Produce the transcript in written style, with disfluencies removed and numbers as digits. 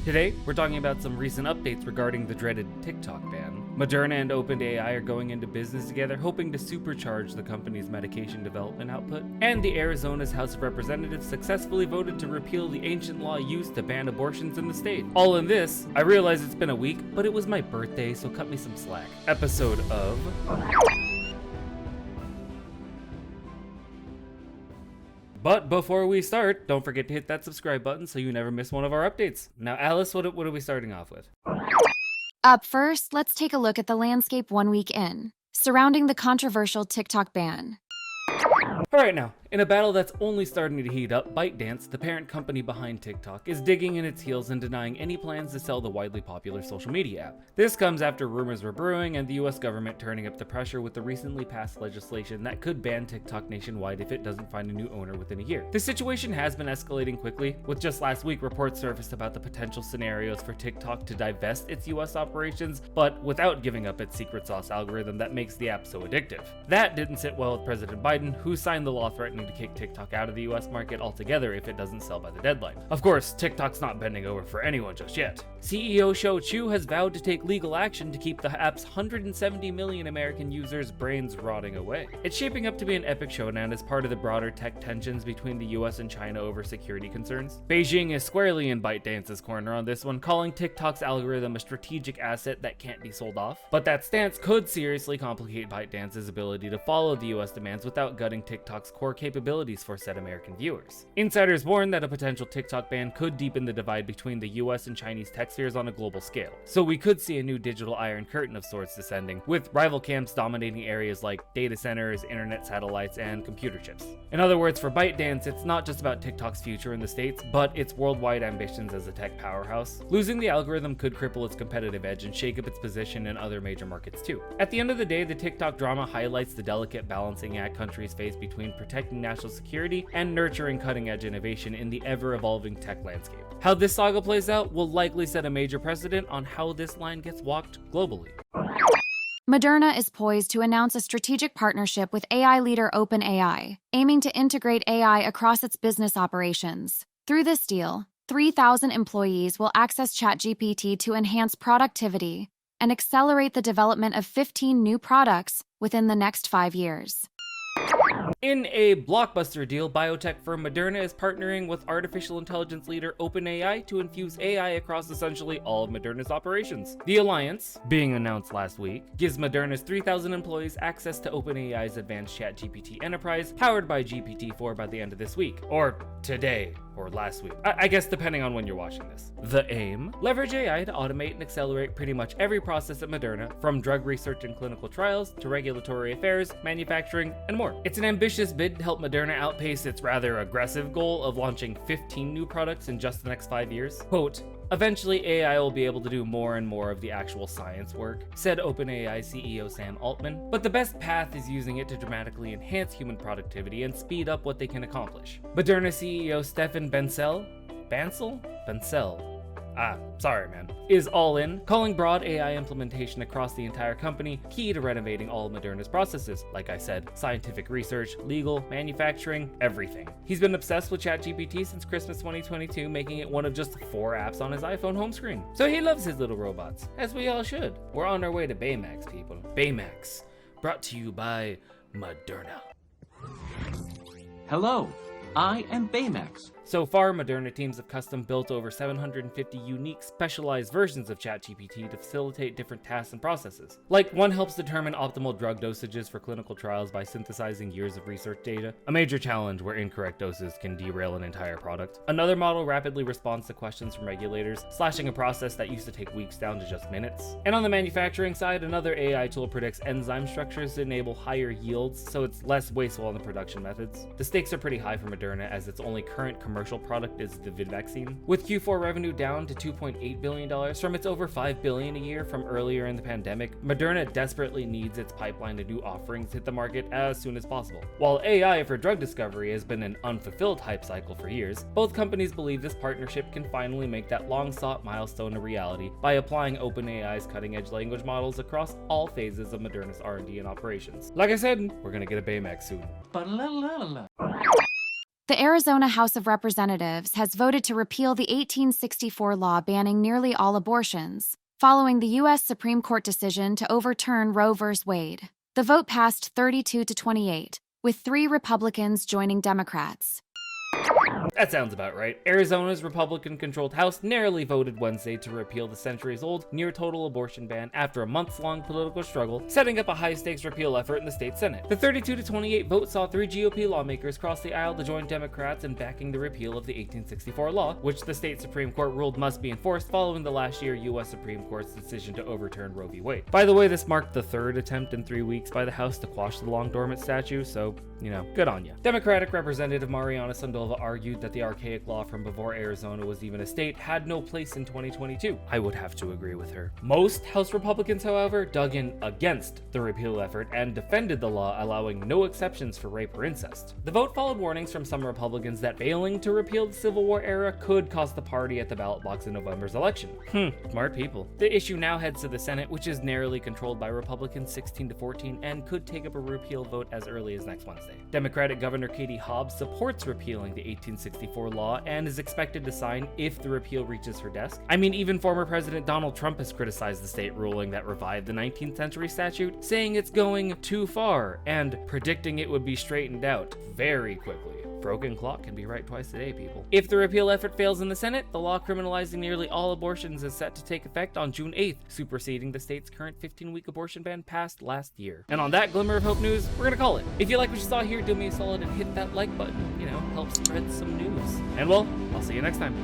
Today, we're talking about some recent updates regarding the dreaded TikTok ban. Moderna and OpenAI are going into business together, hoping to supercharge the company's medication development output. And the Arizona's House of Representatives successfully voted to repeal the ancient law used to ban abortions in the state. All in this, I realize it's been a week, but it was my birthday, so cut me some slack. Episode of... But before we start, don't forget to hit that subscribe button so you never miss one of our updates. Now, Alice, what are we starting off with? Up first, let's take a look at the landscape 1 week in, surrounding the controversial TikTok ban. Alright now, in a battle that's only starting to heat up, ByteDance, the parent company behind TikTok, is digging in its heels and denying any plans to sell the widely popular social media app. This comes after rumors were brewing and the US government turning up the pressure with the recently passed legislation that could ban TikTok nationwide if it doesn't find a new owner within a year. The situation has been escalating quickly, with just last week reports surfaced about the potential scenarios for TikTok to divest its US operations, but without giving up its secret sauce algorithm that makes the app so addictive. That didn't sit well with President Biden, who signed the law threatening to kick TikTok out of the US market altogether if it doesn't sell by the deadline. Of course, TikTok's not bending over for anyone just yet. CEO Shou Chu has vowed to take legal action to keep the app's 170 million American users' brains rotting away. It's shaping up to be an epic showdown as part of the broader tech tensions between the US and China over security concerns. Beijing is squarely in ByteDance's corner on this one, calling TikTok's algorithm a strategic asset that can't be sold off. But that stance could seriously complicate ByteDance's ability to follow the US demands without gutting TikTok's core capabilities for said American viewers. Insiders warn that a potential TikTok ban could deepen the divide between the US and Chinese tech spheres on a global scale. So we could see a new digital iron curtain of sorts descending, with rival camps dominating areas like data centers, internet satellites, and computer chips. In other words, for ByteDance, it's not just about TikTok's future in the States, but its worldwide ambitions as a tech powerhouse. Losing the algorithm could cripple its competitive edge and shake up its position in other major markets too. At the end of the day, the TikTok drama highlights the delicate balancing act countries face between protecting national security and nurturing cutting-edge innovation in the ever-evolving tech landscape. How this saga plays out will likely set a major precedent on how this line gets walked globally. Moderna is poised to announce a strategic partnership with AI leader OpenAI, aiming to integrate AI across its business operations. Through this deal, 3,000 employees will access ChatGPT to enhance productivity and accelerate the development of 15 new products within the next 5 years. In a blockbuster deal, biotech firm Moderna is partnering with artificial intelligence leader OpenAI to infuse AI across essentially all of Moderna's operations. The alliance, being announced last week, gives Moderna's 3,000 employees access to OpenAI's advanced ChatGPT enterprise, powered by GPT-4 by the end of this week, or today, or last week. I guess depending on when you're watching this. The aim? Leverage AI to automate and accelerate pretty much every process at Moderna, from drug research and clinical trials to regulatory affairs, manufacturing, and more. It's an ambitious bid to help Moderna outpace its rather aggressive goal of launching 15 new products in just the next 5 years. Quote, "Eventually, AI will be able to do more and more of the actual science work," said OpenAI CEO Sam Altman, but the best path is using it to dramatically enhance human productivity and speed up what they can accomplish. Moderna CEO Stefan Bancel, sorry man, is all in, calling broad AI implementation across the entire company key to renovating all of Moderna's processes. Like I said, scientific research, legal, manufacturing, everything. He's been obsessed with ChatGPT since Christmas 2022, making it one of just 4 apps on his iPhone home screen. So he loves his little robots, as we all should. We're on our way to Baymax, people. Baymax, brought to you by Moderna. Hello, I am Baymax. So far, Moderna teams have custom-built over 750 unique, specialized versions of ChatGPT to facilitate different tasks and processes. Like, one helps determine optimal drug dosages for clinical trials by synthesizing years of research data, a major challenge where incorrect doses can derail an entire product. Another model rapidly responds to questions from regulators, slashing a process that used to take weeks down to just minutes. And on the manufacturing side, another AI tool predicts enzyme structures to enable higher yields, so it's less wasteful on the production methods. The stakes are pretty high for Moderna, as its only current commercial product is the Vid vaccine. With Q4 revenue down to $2.8 billion from its over $5 billion a year from earlier in the pandemic, Moderna desperately needs its pipeline of new offerings hit the market as soon as possible. While AI for drug discovery has been an unfulfilled hype cycle for years, both companies believe this partnership can finally make that long-sought milestone a reality by applying OpenAI's cutting-edge language models across all phases of Moderna's R&D and operations. Like I said, we're gonna get a Baymax soon. The Arizona House of Representatives has voted to repeal the 1864 law banning nearly all abortions, following the U.S. Supreme Court decision to overturn Roe v. Wade. The vote passed 32 to 28, with 3 Republicans joining Democrats. That sounds about right. Arizona's Republican-controlled House narrowly voted Wednesday to repeal the centuries-old near-total abortion ban after a months-long political struggle, setting up a high-stakes repeal effort in the state Senate. The 32 to 28 vote saw 3 GOP lawmakers cross the aisle to join Democrats in backing the repeal of the 1864 law, which the state Supreme Court ruled must be enforced following the last year U.S. Supreme Court's decision to overturn Roe v. Wade. By the way, this marked the 3rd attempt in 3 weeks by the House to quash the long-dormant statute, so, good on ya. Democratic Representative Mariana Sandoval argued that the archaic law from before Arizona was even a state had no place in 2022. I would have to agree with her. Most House Republicans, however, dug in against the repeal effort and defended the law, allowing no exceptions for rape or incest. The vote followed warnings from some Republicans that failing to repeal the Civil War era could cost the party at the ballot box in November's election. Smart people. The issue now heads to the Senate, which is narrowly controlled by Republicans 16 to 14 and could take up a repeal vote as early as next Wednesday. Democratic Governor Katie Hobbs supports repealing the 1864 law and is expected to sign if the repeal reaches her desk. I mean, even former President Donald Trump has criticized the state ruling that revived the 19th century statute, saying it's going too far and predicting it would be straightened out very quickly. Broken clock can be right twice a day, people. If the repeal effort fails in the Senate, the law criminalizing nearly all abortions is set to take effect on June 8th, superseding the state's current 15-week abortion ban passed last year. And on that glimmer of hope news, we're gonna call it. If you like what you saw here, do me a solid and hit that like button. Help spread some news. And well, I'll see you next time.